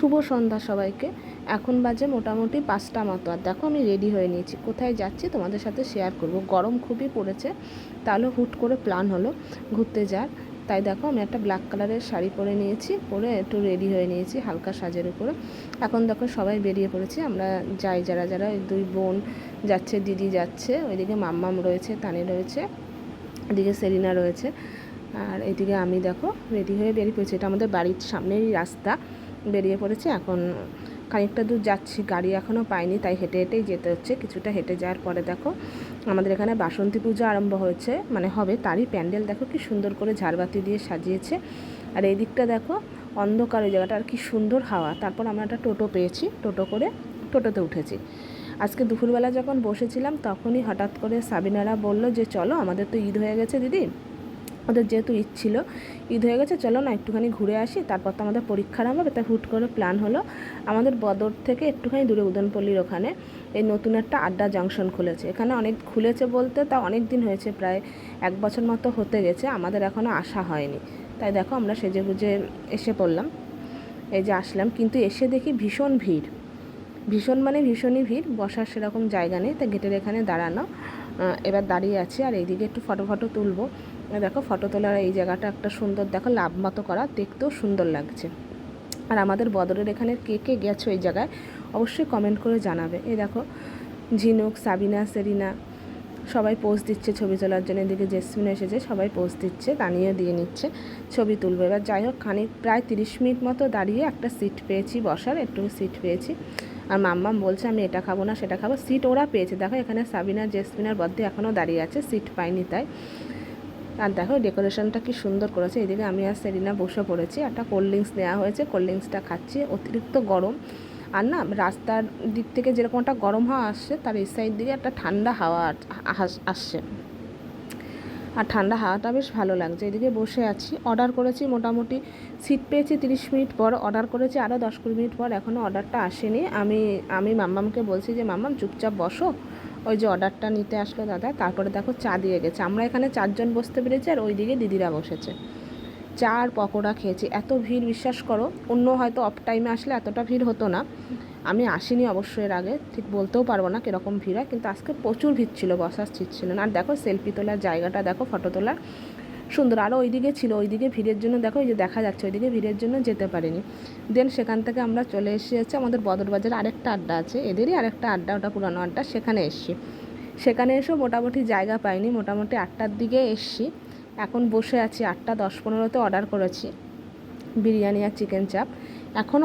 শুভ সন্ধ্যা সবাইকে। এখন বাজে মোটামুটি 5টা মতো। আর দেখো আমি রেডি হয়ে নিয়েছি, কোথায় যাচ্ছি তোমাদের সাথে শেয়ার করব। গরম খুবই পড়েছে, তাহলে হুট করে প্ল্যান হলো ঘুরতে যাওয়ার। তাই দেখো আমি একটা ব্ল্যাক কালারের শাড়ি পরে নিয়েছি, পরে একটু রেডি হয়ে নিয়েছি হালকা সাজের উপরে। এখন দেখো সবাই বেরিয়ে পড়েছি, আমরা যাই যারা যারা। ওই 2 বোন যাচ্ছে, দিদি যাচ্ছে, ওইদিকে মাম্মাম রয়েছে, তানি রয়েছে, এদিকে সেরিনা রয়েছে, আর এদিকে আমি দেখো রেডি হয়ে বেরিয়ে পড়েছি। এটা আমাদের বাড়ির সামনেই রাস্তা, বেরিয়ে পড়েছি। এখন খানিকটা দূর যাচ্ছি, গাড়ি এখনও পাইনি, তাই হেঁটে হেঁটেই যেতে হচ্ছে। কিছুটা হেঁটে যাওয়ার পরে দেখো আমাদের এখানে বাসন্তী পুজো আরম্ভ হয়েছে, মানে হবে, তারই প্যান্ডেল দেখো কি সুন্দর করে ঝাড়বাতি দিয়ে সাজিয়েছে। আর এই দিকটা দেখো অন্ধকার, ওই জায়গাটা আর কি সুন্দর হাওয়া। তারপর আমরা একটা টোটো পেয়েছি, টোটো করে টোটোতে উঠেছি। আজকে দুপুরবেলা যখন বসেছিলাম তখনই হঠাৎ করে সাবিনারা বলল যে চলো, আমাদের তো ঈদ হয়ে গেছে দিদি, ওদের যেহেতু ঈদ ছিল, ঈদ হয়ে গেছে, চলো না একটুখানি ঘুরে আসি, তারপর তো আমাদের পরীক্ষা নামবে। তাই হুট করে প্ল্যান হলো আমাদের বদর থেকে একটুখানি দূরে উদনপল্লির ওখানে এই নতুন একটা আড্ডা জাংশন খুলেছে। এখানে অনেক খুলেছে বলতে তা অনেক দিন হয়েছে, প্রায় 1 বছর মতো হতে গেছে, আমাদের এখনও আসা হয়নি। তাই দেখো আমরা সেজেগুজে এসে পড়লাম, এই যে আসলাম। কিন্তু এসে দেখি ভীষণ ভিড়, ভীষণ মানে ভীষণই ভিড়, বসার সেরকম জায়গা নেই। তাই গেটের এখানে দাঁড়ানো, এবার দাঁড়িয়ে আছি। আর এইদিকে একটু ফটো তুলবো। দেখো ফটো তোলার এই জায়গাটা একটা সুন্দর, দেখো লাভ মতো করা, দেখতেও সুন্দর লাগছে। আর আমাদের বদরের এখানে কে কে গেছো এই জায়গায় অবশ্যই কমেন্ট করে জানাবে। এই দেখো ঝিনুক, সাবিনা, সেরিনা সবাই পোজ দিচ্ছে ছবি তোলার জন্য। এদিকে জেসমিন এসেছে, সবাই পোজ দিচ্ছে, দাঁড়িয়ে দিয়ে নিচ্ছে, ছবি তুলবে। এবার যাই হোক প্রায় 30 মিনিট মতো দাঁড়িয়ে একটা সিট পেয়েছি বসার, একটু সিট পেয়েছি। আর মাম্মাম বলছে আমি এটা খাবো না সেটা খাবো, সিট ওরা পেয়েছে। দেখো এখানে সাবিনা, জেসমিনার বদ্দি এখনও দাঁড়িয়ে আছে, সিট পাইনি তাই। আর দেখো ডেকোরেশনটা কি সুন্দর করেছে। এদিকে আমি আর সেরিনা বসে পড়েছি, একটা কোল্ড ড্রিঙ্কস নেওয়া হয়েছে, কোল্ড ড্রিঙ্কসটা খাচ্ছি। অতিরিক্ত গরম, আর না রাস্তার দিক থেকে যেরকম একটা গরম হাওয়া আসছে, তার এই সাইড দিকে একটা ঠান্ডা হাওয়া আসছে, আর ঠান্ডা হাওয়াটা বেশ ভালো লাগছে। এদিকে বসে আছি, অর্ডার করেছি, মোটামুটি সিট পেয়েছি 30 মিনিট পর, অর্ডার করেছি আরও 10-20 মিনিট পর, এখনও অর্ডারটা আসেনি। আমি মাম্মামকে বলছি যে মাম্মাম চুপচাপ বসো, ওই যে অর্ডারটা নিতে আসলো দাদা। তারপরে দেখো চা দিয়ে গেছে, আমরা এখানে 4 জন বসতে পেরেছি, আর ওইদিকে দিদিরা বসেছে। চা আর পকোড়া খেয়েছি। এত ভিড়, বিশ্বাস করো, অন্য হয়তো অফ টাইমে আসলে এতটা ভিড় হতো না। আমি আসিনি অবশ্যই এর আগে, ঠিক বলতেও পারবো না কীরকম ভিড় হয়, কিন্তু আজকে প্রচুর ভিড় ছিল, বসার সিট ছিল না। আর দেখো সেলফি তোলার জায়গাটা দেখো, ফটো তোলার সুন্দর। আরও ওইদিকে ছিল, ওইদিকে ভিড়ের জন্য দেখো এই যে দেখা যাচ্ছে, ওইদিকে ভিড়ের জন্য যেতে পারিনি। দেন সেখান থেকে আমরা চলে এসেছি আমাদের বদরবাজারে আরেকটা আড্ডা আছে, এদেরই আরেকটা আড্ডা, ওটা পুরানো আড্ডা, সেখানে এসেছি। সেখানে এসেও মোটামুটি জায়গা পাইনি, মোটামুটি 8টার দিকে এসেছি। এখন বসে আছি, 8টা 10-15তে অর্ডার করেছি বিরিয়ানি আর চিকেন চাপ, এখনও